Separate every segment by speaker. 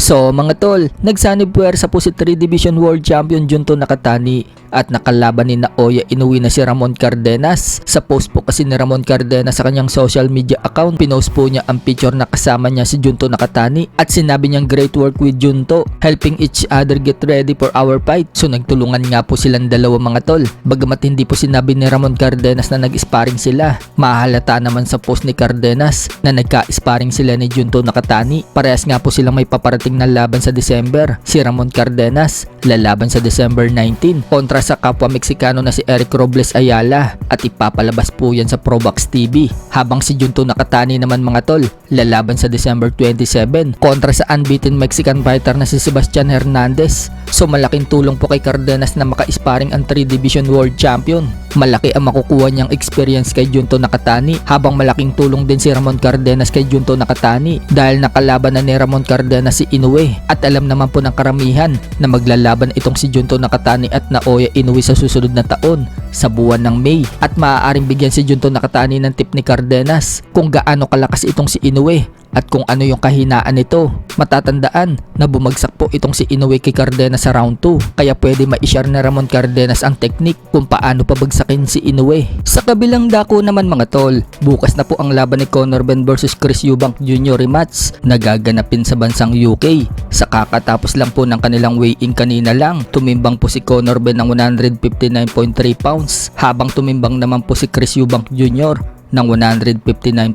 Speaker 1: So mga tol, nagsanib puwersa po si 3 Division World Champion Junto Nakatani at nakalaban ni Naoya Inoue na si Ramon Cardenas. Sa post po kasi ni Ramon Cardenas sa kanyang social media account, pinost po niya ang picture na kasama niya si Junto Nakatani at sinabi niyang great work with Junto, helping each other get ready for our fight. So nagtulungan nga po silang dalawa mga tol. Bagamat hindi po sinabi ni Ramon Cardenas na nag-sparring sila, mahalata naman sa post ni Cardenas na nagka-sparring sila ni Junto Nakatani. Parehas nga po silang may paparating na laban sa December. Si Ramon Cardenas lalaban sa December 19 kontra sa kapwa Meksikano na si Eric Robles Ayala at ipapalabas po yan sa Probox TV. Habang si Junto Nakatani naman mga tol, lalaban sa December 27 kontra sa unbeaten Mexican fighter na si Sebastian Hernandez. So malaking tulong po kay Cardenas na maka-sparring ang 3 Division World Champion. Malaki ang makukuha niyang experience kay Junto Nakatani, habang malaking tulong din si Ramon Cardenas kay Junto Nakatani dahil nakalaban na ni Ramon Cardenas si Inoue at alam naman po ng karamihan na maglalaban itong si Junto Nakatani at Naoya Inoue sa susunod na taon sa buwan ng May, at maaaring bigyan si Junto Nakatani ng tip ni Cardenas kung gaano kalakas itong si Inoue at kung ano yung kahinaan nito. Matatandaan na bumagsak po itong si Inoue kay Cardenas sa round 2, kaya pwede ma-share na Ramon Cardenas ang technique kung paano pabagsakin si Inoue. Sa kabilang dako naman mga tol, bukas na po ang laban ni Conor Ben versus Chris Eubank Jr. rematch na gaganapin sa bansang UK. Sa kakatapos lang po ng kanilang weigh-in kanina lang, tumimbang po si Conor Ben ng 159.3 pounds, habang tumimbang naman po si Chris Eubank Jr. ng 159.1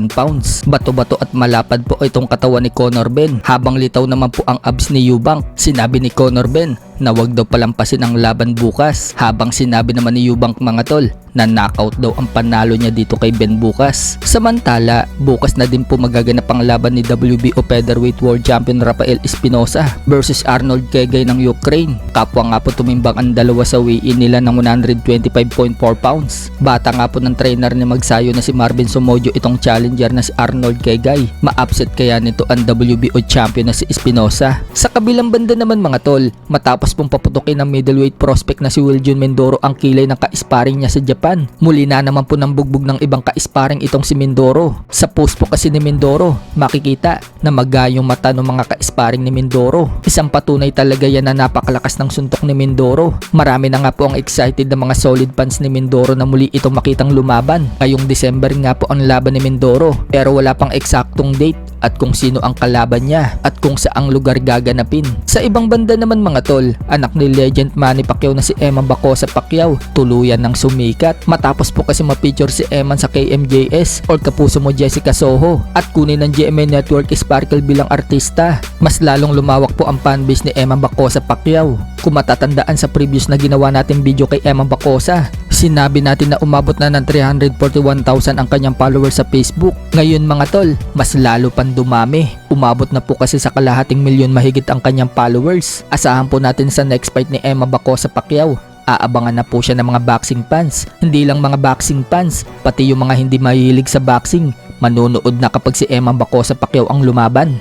Speaker 1: pounds. Bato-bato at malapad po itong katawan ni Conor Ben, habang litaw naman po ang abs ni Eubank. Sinabi ni Conor Ben na wag daw palampasin ang laban bukas, habang sinabi naman ni Eubank mga tol na knockout daw ang panalo niya dito kay Ben bukas. Samantala, bukas na din po magaganap ang laban ni WBO Featherweight World Champion Rafael Espinosa versus Arnold Kegay ng Ukraine. Kapwa nga po tumimbang ang dalawa sa weigh-in nila ng 125.4 pounds. Bata nga po ng trainer ni Magsayo na si Marvin Somodio itong challenger na si Arnold Kegay. Ma-upset kaya nito ang WBO champion na si Espinosa. Sa kabilang banda naman mga tol, matapos pong paputukin ng middleweight prospect na si Wiljon Mindoro ang kilay ng ka-sparring niya sa Japan, muli na naman po ng bugbog ng ibang ka-sparring itong si Mindoro. Sa post po kasi ni Mindoro, makikita na magayong mata ng mga ka-sparring ni Mindoro. Isang patunay talaga yan na napakalakas ng suntok ni Mindoro. Marami na nga po ang excited na mga solid fans ni Mindoro na muli itong makitang lumaban. Ngayong December nga po ang laban ni Mindoro, pero wala pang eksaktong date at kung sino ang kalaban niya at kung saang lugar gaganapin. Sa ibang banda naman mga tol, anak ni legend Manny Pacquiao na si Eman Bacosa Pacquiao tuluyan ng sumikat matapos po kasi ma-feature si Eman sa KMJS or Kapuso Mo Jessica Soho at kunin ng GMA Network Sparkle bilang artista. Mas lalong lumawak po ang fanbase ni Eman Bacosa Pacquiao. Kung matatandaan sa previous na ginawa nating video kay Eman Bacosa, sinabi natin na umabot na ng 341,000 ang kanyang followers sa Facebook. Ngayon mga tol, mas lalo pang dumami. Umabot na po kasi sa kalahating milyon mahigit ang kanyang followers. Asahan po natin sa next fight ni Eman Bacosa Pacquiao. Aabangan na po siya ng mga boxing fans. Hindi lang mga boxing fans, pati yung mga hindi mahilig sa boxing, manonood na kapag si Eman Bacosa Pacquiao ang lumaban.